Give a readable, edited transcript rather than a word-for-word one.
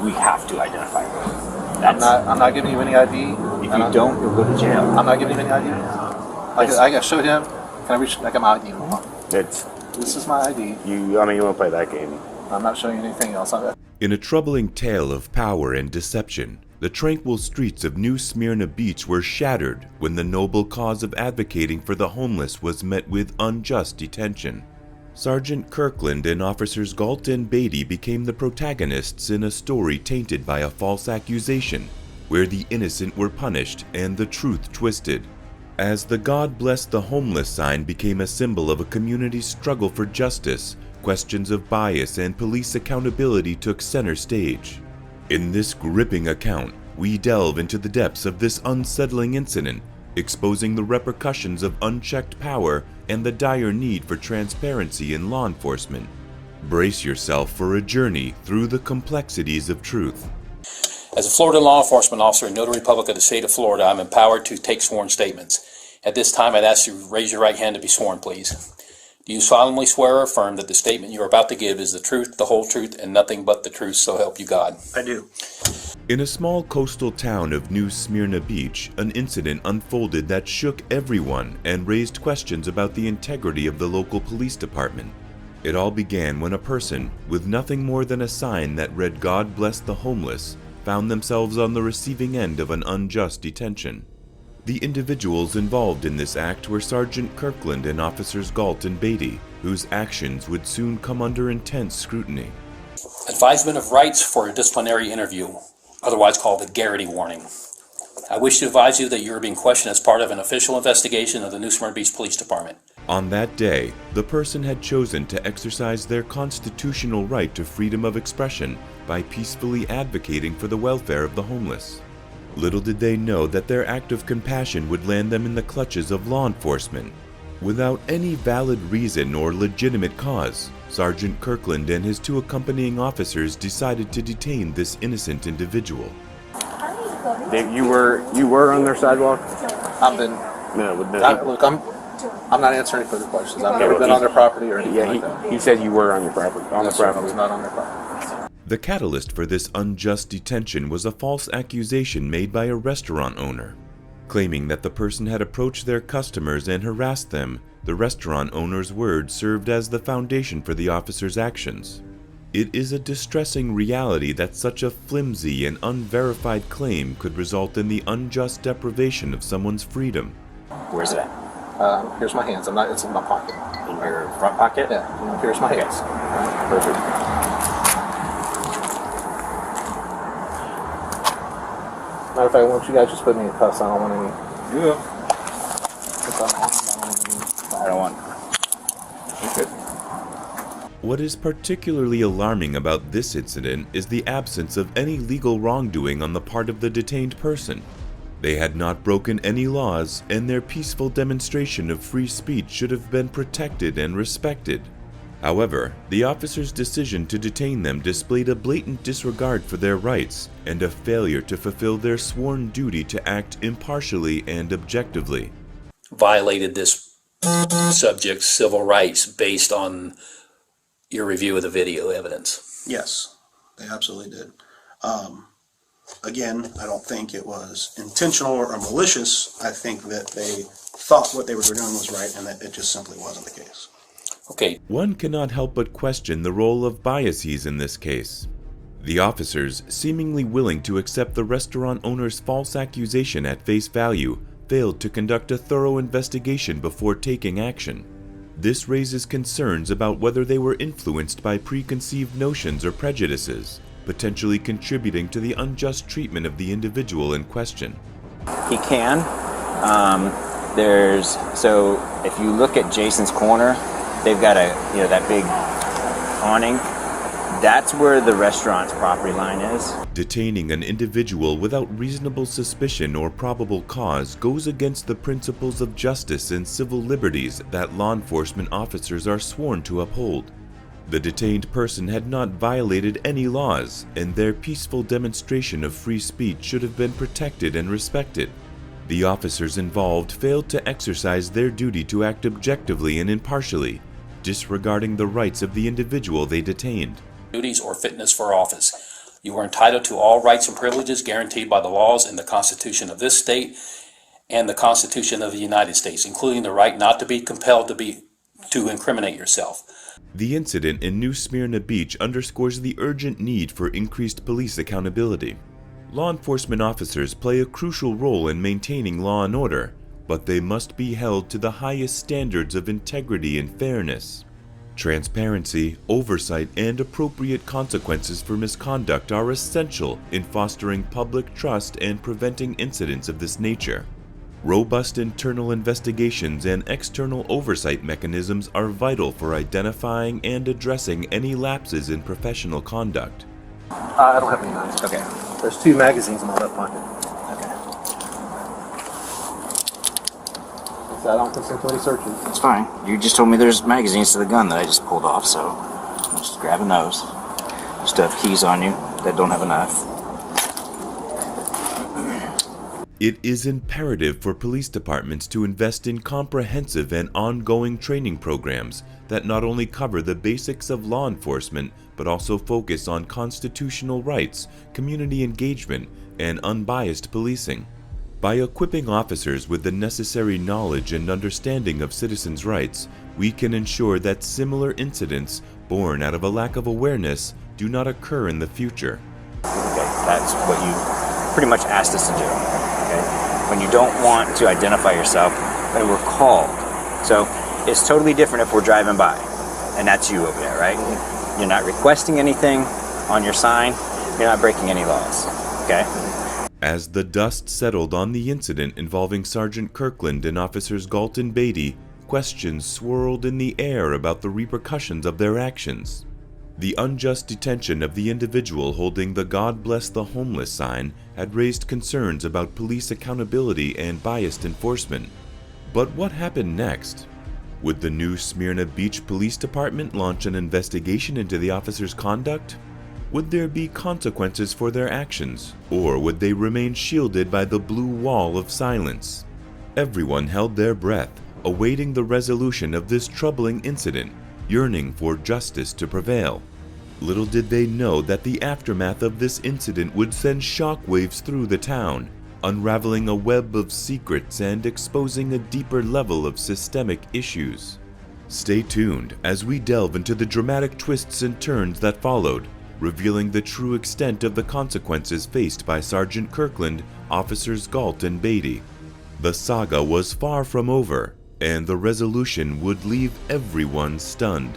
we have to identify you. I'm not giving you any ID. If you don't, you'll go to jail. I'm not giving you any ID. I got to show him. Can I reach? I got my ID. This is my ID. You want to play that game? I'm not showing you anything else. In a troubling tale of power and deception, the tranquil streets of New Smyrna Beach were shattered when the noble cause of advocating for the homeless was met with unjust detention. Sergeant Kirkland and officers Galt and Beatty became the protagonists in a story tainted by a false accusation, where the innocent were punished and the truth twisted. As the God Bless the Homeless sign became a symbol of a community's struggle for justice, questions of bias and police accountability took center stage. In this gripping account, we delve into the depths of this unsettling incident, exposing the repercussions of unchecked power and the dire need for transparency in law enforcement. Brace yourself for a journey through the complexities of truth. As a Florida law enforcement officer and notary public of the state of Florida, I'm empowered to take sworn statements. At this time, I'd ask you to raise your right hand to be sworn, please. Do you solemnly swear or affirm that the statement you are about to give is the truth, the whole truth, and nothing but the truth, so help you God? I do. In a small coastal town of New Smyrna Beach, an incident unfolded that shook everyone and raised questions about the integrity of the local police department. It all began when a person, with nothing more than a sign that read "God Bless the Homeless," found themselves on the receiving end of an unjust detention. The individuals involved in this act were Sergeant Kirkland and officers Galt and Beatty, whose actions would soon come under intense scrutiny. Advisement of rights for a disciplinary interview, otherwise called the Garrity warning. I wish to advise you that you are being questioned as part of an official investigation of the New Smyrna Beach Police Department. On that day, the person had chosen to exercise their constitutional right to freedom of expression by peacefully advocating for the welfare of the homeless. Little did they know that their act of compassion would land them in the clutches of law enforcement. Without any valid reason or legitimate cause, Sergeant Kirkland and his two accompanying officers decided to detain this innocent individual. You were on their sidewalk? I've been. No, I'm not answering any further questions. I've never been on their property or anything like that. He said you were on your property. I was not on their property. The catalyst for this unjust detention was a false accusation made by a restaurant owner. Claiming that the person had approached their customers and harassed them, the restaurant owner's words served as the foundation for the officer's actions. It is a distressing reality that such a flimsy and unverified claim could result in the unjust deprivation of someone's freedom. Where's it at? Here's my hands. It's in my pocket. In your front pocket? Yeah. Here's my hands. Perfect. Matter of fact, why don't you guys just put me in cuffs? I don't want any. Yeah. I don't want. Okay. What is particularly alarming about this incident is the absence of any legal wrongdoing on the part of the detained person. They had not broken any laws, and their peaceful demonstration of free speech should have been protected and respected. However, the officer's decision to detain them displayed a blatant disregard for their rights and a failure to fulfill their sworn duty to act impartially and objectively. Violated this subject's civil rights based on your review of the video evidence. Yes, they absolutely did. Again, I don't think it was intentional or malicious. I think that they thought what they were doing was right and that it just simply wasn't the case. Okay. One cannot help but question the role of biases in this case. The officers, seemingly willing to accept the restaurant owner's false accusation at face value, failed to conduct a thorough investigation before taking action. This raises concerns about whether they were influenced by preconceived notions or prejudices, potentially contributing to the unjust treatment of the individual in question. He can. So if you look at Jason's corner, they've got that big awning. That's where the restaurant's property line is. Detaining an individual without reasonable suspicion or probable cause goes against the principles of justice and civil liberties that law enforcement officers are sworn to uphold. The detained person had not violated any laws, and their peaceful demonstration of free speech should have been protected and respected. The officers involved failed to exercise their duty to act objectively and impartially, disregarding the rights of the individual they detained. Duties or fitness for office. You are entitled to all rights and privileges guaranteed by the laws and the Constitution of this state and the Constitution of the United States, including the right not to be compelled to incriminate yourself. The incident in New Smyrna Beach underscores the urgent need for increased police accountability. Law enforcement officers play a crucial role in maintaining law and order, but they must be held to the highest standards of integrity and fairness. Transparency, oversight, and appropriate consequences for misconduct are essential in fostering public trust and preventing incidents of this nature. Robust internal investigations and external oversight mechanisms are vital for identifying and addressing any lapses in professional conduct. I don't have any knives. Okay. There's 2 magazines in my left pocket. Okay. So I don't consent to any searching. It's fine. You just told me there's magazines to the gun that I just pulled off, so I'm just grabbing those. You still have keys on you that don't have a knife. It is imperative for police departments to invest in comprehensive and ongoing training programs that not only cover the basics of law enforcement, but also focus on constitutional rights, community engagement, and unbiased policing. By equipping officers with the necessary knowledge and understanding of citizens' rights, we can ensure that similar incidents born out of a lack of awareness do not occur in the future. Okay, that's what you pretty much asked us to do. Okay? When you don't want to identify yourself, but we're called. So it's totally different if we're driving by, and that's you over there, right? You're not requesting anything on your sign. You're not breaking any laws. Okay? As the dust settled on the incident involving Sergeant Kirkland and officers Galt and Beatty, questions swirled in the air about the repercussions of their actions. The unjust detention of the individual holding the "God Bless the Homeless" sign had raised concerns about police accountability and biased enforcement. But what happened next? Would the New Smyrna Beach Police Department launch an investigation into the officer's conduct? Would there be consequences for their actions, or would they remain shielded by the blue wall of silence? Everyone held their breath, awaiting the resolution of this troubling incident, yearning for justice to prevail. Little did they know that the aftermath of this incident would send shockwaves through the town, unraveling a web of secrets and exposing a deeper level of systemic issues. Stay tuned as we delve into the dramatic twists and turns that followed, revealing the true extent of the consequences faced by Sergeant Kirkland, officers Galt and Beatty. The saga was far from over, and the resolution would leave everyone stunned.